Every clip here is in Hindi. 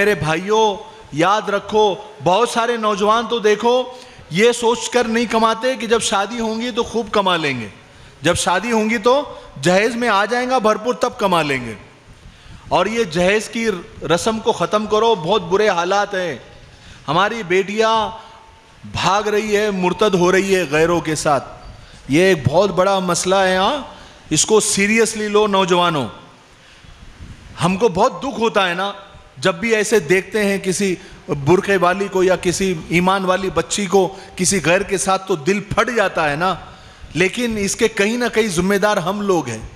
मेरे भाइयों याद रखो, बहुत सारे नौजवान तो देखो ये सोचकर नहीं कमाते कि जब शादी होंगी तो खूब कमा लेंगे, जब शादी होंगी तो जहेज में आ जाएगा भरपूर तब कमा लेंगे। और ये जहेज की रस्म को ख़त्म करो, बहुत बुरे हालात हैं। हमारी बेटियां भाग रही है, मुर्तद हो रही है गैरों के साथ। ये एक बहुत बड़ा मसला है। यहाँ इसको सीरियसली लो नौजवानों। हमको बहुत दुख होता है ना जब भी ऐसे देखते हैं किसी बुरखे वाली को या किसी ईमान वाली बच्ची को किसी गैर के साथ, तो दिल फट जाता है ना। लेकिन इसके कहीं ना कहीं जिम्मेदार हम लोग हैं।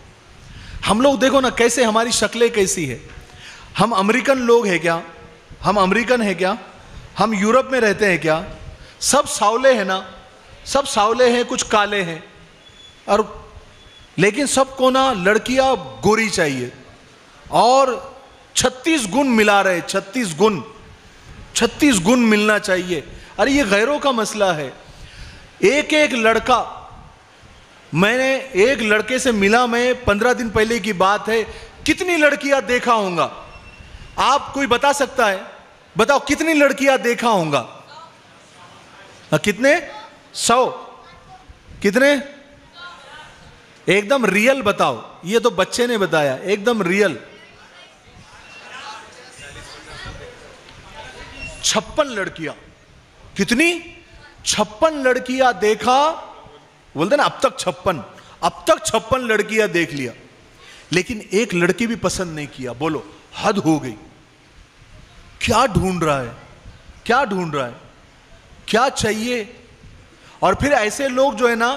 हम लोग देखो ना कैसे हमारी शक्लें कैसी है। हम अमेरिकन लोग हैं क्या? हम अमेरिकन हैं क्या? हम यूरोप में रहते हैं क्या? सब सावले हैं ना, सब सावले हैं, कुछ काले हैं, और लेकिन सबको ना लड़कियां गोरी चाहिए और 36 गुण मिला रहे, 36 गुण मिलना चाहिए। अरे ये गैरों का मसला है। एक एक लड़का, मैंने एक लड़के से मिला, मैं 15 दिन पहले की बात है, कितनी लड़कियां देखा होगा? आप कोई बता सकता है? बताओ कितनी लड़कियां देखा होगा? कितने? 100? कितने? एकदम रियल बताओ। ये तो बच्चे ने बताया, एकदम रियल। 56 लड़कियां। कितनी? 56 लड़कियां देखा। बोलते ना अब तक 56 लड़कियां देख लिया, लेकिन एक लड़की भी पसंद नहीं किया। बोलो हद हो गई। क्या ढूंढ रहा है? क्या ढूंढ रहा है? क्या चाहिए? और फिर ऐसे लोग जो है ना,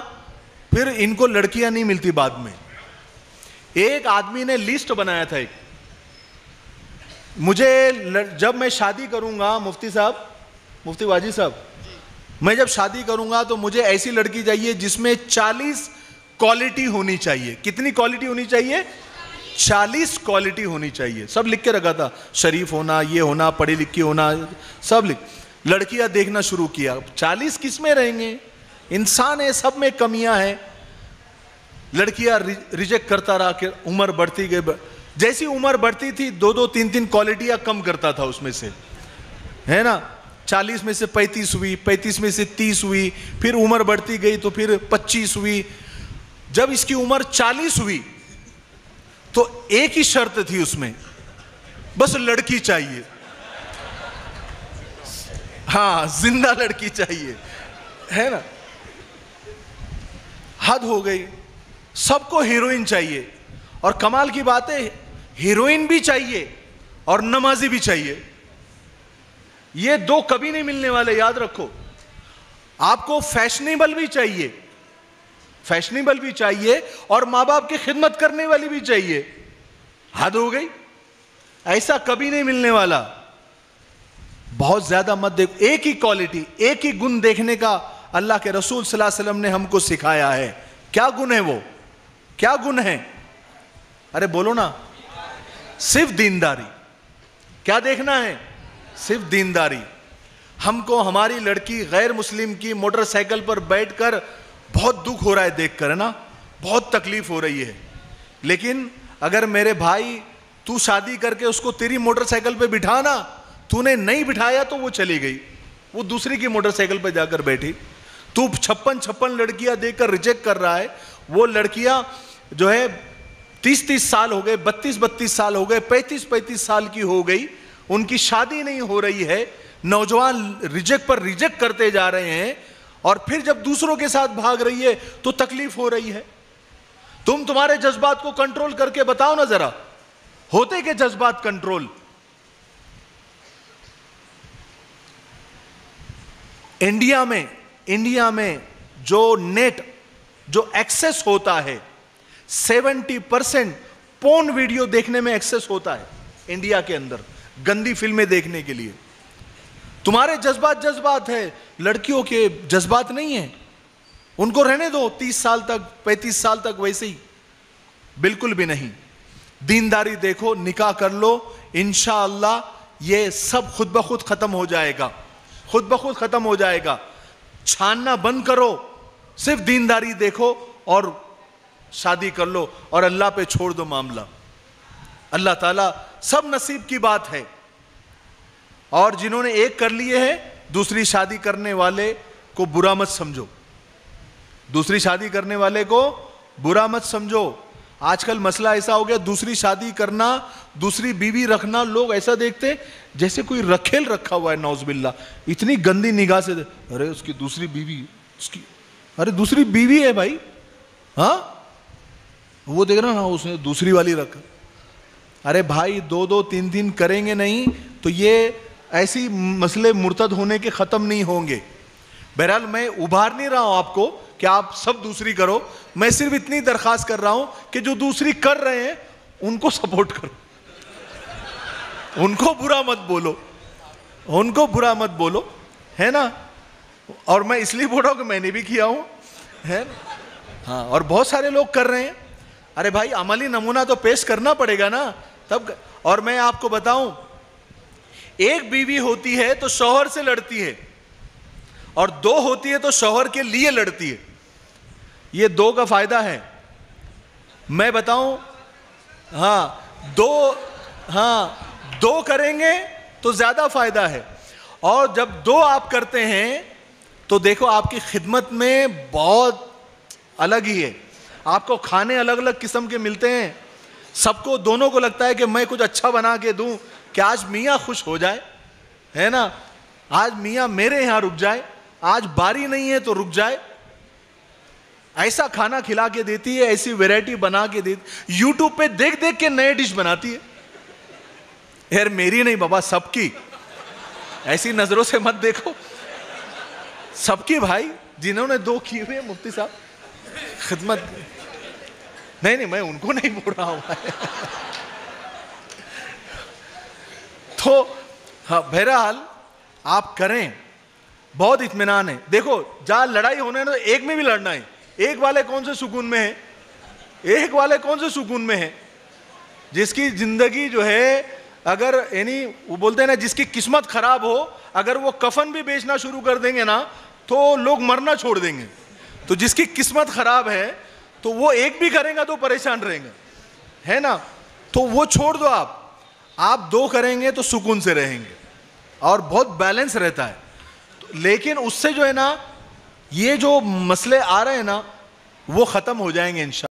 फिर इनको लड़कियां नहीं मिलती बाद में। एक आदमी ने लिस्ट बनाया था, एक मुझे जब मैं शादी करूंगा, मुफ्ती साहब, मुफ्ती वाजी साहब, मैं जब शादी करूंगा तो मुझे ऐसी लड़की चाहिए जिसमें 40 क्वालिटी होनी चाहिए। कितनी क्वालिटी होनी चाहिए? 40 क्वालिटी होनी चाहिए। सब लिख के रखा था, शरीफ होना, ये होना, पढ़ी लिखी होना, सब लिख। लड़कियां देखना शुरू किया। 40 किस में रहेंगे? इंसान है, सब में कमियां हैं। लड़कियां रिजेक्ट करता रहा कि उम्र बढ़ती गई। जैसी उम्र बढ़ती थी 2-2, 3-3 क्वालिटियां कम करता था उसमें से, है ना। 40 में से 35 हुई, 35 में से 30 हुई, फिर उम्र बढ़ती गई तो फिर 25 हुई। जब इसकी उम्र 40 हुई तो एक ही शर्त थी उसमें, बस लड़की चाहिए। हाँ, जिंदा लड़की चाहिए, है ना। हद हो गई। सबको हीरोइन चाहिए, और कमाल की बात है हीरोइन भी चाहिए और नमाजी भी चाहिए। ये दो कभी नहीं मिलने वाले, याद रखो। आपको फैशनेबल भी चाहिए, फैशनेबल भी चाहिए, और मां बाप की खिदमत करने वाली भी चाहिए। हद हो गई। ऐसा कभी नहीं मिलने वाला। बहुत ज्यादा मत देखो। एक ही क्वालिटी, एक ही गुण देखने का अल्लाह के रसूल सल्लल्लाहु अलैहि वसल्लम ने हमको सिखाया है। क्या गुण है वो? क्या गुण है? अरे बोलो ना। सिर्फ दीनदारी। क्या देखना है? सिर्फ दीनदारी। हमको हमारी लड़की गैर मुस्लिम की मोटरसाइकिल पर बैठकर बहुत दुख हो रहा है देखकर, है ना, बहुत तकलीफ हो रही है। लेकिन अगर मेरे भाई तू शादी करके उसको तेरी मोटरसाइकिल पे बिठाना, तूने नहीं बिठाया तो वो चली गई, वो दूसरी की मोटरसाइकिल पे जाकर बैठी। तू 56 लड़कियां देखकर रिजेक्ट कर रहा है। वो लड़कियां जो है 30-30 साल हो गए, 32-32 साल हो गए, 35-35 साल की हो गई, उनकी शादी नहीं हो रही है। नौजवान रिजेक्ट पर रिजेक्ट करते जा रहे हैं, और फिर जब दूसरों के साथ भाग रही है तो तकलीफ हो रही है। तुम तुम्हारे जज्बात को कंट्रोल करके बताओ ना जरा, होते के जज्बात कंट्रोल? इंडिया में जो नेट जो एक्सेस होता है, 70% पोर्न वीडियो देखने में एक्सेस होता है इंडिया के अंदर, गंदी फिल्में देखने के लिए। तुम्हारे जज्बात है, लड़कियों के जज्बात नहीं है। उनको रहने दो 30 साल तक, 35 साल तक वैसे ही। बिल्कुल भी नहीं। दीनदारी देखो, निकाह कर लो, इंशाअल्लाह ये सब खुद ब खुद खत्म हो जाएगा, खुद ब खुद खत्म हो जाएगा। छानना बंद करो, सिर्फ दीनदारी देखो और शादी कर लो, और अल्लाह पे छोड़ दो मामला। अल्लाह ताला, सब नसीब की बात है। और जिन्होंने एक कर लिए हैं, दूसरी शादी करने वाले को बुरा मत समझो, दूसरी शादी करने वाले को बुरा मत समझो। आजकल मसला ऐसा हो गया, दूसरी शादी करना, दूसरी बीवी रखना, लोग ऐसा देखते जैसे कोई रखेल रखा हुआ है, नौज़बिल्ला। इतनी गंदी निगाह से, अरे उसकी दूसरी बीवी, उसकी, अरे दूसरी बीवी है भाई, हाँ वो देख रहा ना, उसने दूसरी वाली रखा। अरे भाई, दो दो तीन तीन करेंगे नहीं तो ये ऐसी मसले मुर्तद होने के खत्म नहीं होंगे। बहरहाल मैं उभार नहीं रहा हूं आपको कि आप सब दूसरी करो, मैं सिर्फ इतनी दरखास्त कर रहा हूं कि जो दूसरी कर रहे हैं उनको सपोर्ट करो, उनको बुरा मत बोलो, उनको बुरा मत बोलो, है ना। और मैं इसलिए बोल रहा हूं कि मैंने भी किया हूं, है ना? हाँ, और बहुत सारे लोग कर रहे हैं। अरे भाई, अमली नमूना तो पेश करना पड़ेगा ना तब। और मैं आपको बताऊं, एक बीवी होती है तो शौहर से लड़ती है, और दो होती है तो शौहर के लिए लड़ती है। ये दो का फायदा है, मैं बताऊं। हाँ, दो करेंगे तो ज्यादा फायदा है। और जब दो आप करते हैं तो देखो आपकी खिदमत में बहुत अलग ही है। आपको खाने अलग अलग किस्म के मिलते हैं, सबको, दोनों को लगता है कि मैं कुछ अच्छा बना के दूं कि आज मियाँ खुश हो जाए, है ना, आज मियाँ मेरे यहां रुक जाए, आज बारी नहीं है तो रुक जाए। ऐसा खाना खिला के देती है, ऐसी वैरायटी बना के देती, यूट्यूब पे देख देख के नए डिश बनाती है। यार मेरी नहीं बाबा, सबकी, ऐसी नजरों से मत देखो, सबकी भाई, जिन्होंने दो किए हुए मुफ्ती साहब खिदमत। नहीं, मैं उनको नहीं बोल रहा हूं। तो हाँ, बहरहाल आप करें, बहुत इत्मीनान है। देखो, जहां लड़ाई होने ना, एक में भी लड़ना है। एक वाले कौन से सुकून में है, एक वाले कौन से सुकून में है? जिसकी जिंदगी जो है, अगर यानी वो बोलते हैं ना, जिसकी किस्मत खराब हो, अगर वो कफन भी बेचना शुरू कर देंगे ना तो लोग मरना छोड़ देंगे। तो जिसकी किस्मत खराब है तो वो एक भी करेगा तो परेशान रहेगा, है ना। तो वो छोड़ दो, आप दो करेंगे तो सुकून से रहेंगे और बहुत बैलेंस रहता है। लेकिन उससे जो है ना, ये जो मसले आ रहे हैं ना, वो खत्म हो जाएंगे इंशाअल्लाह।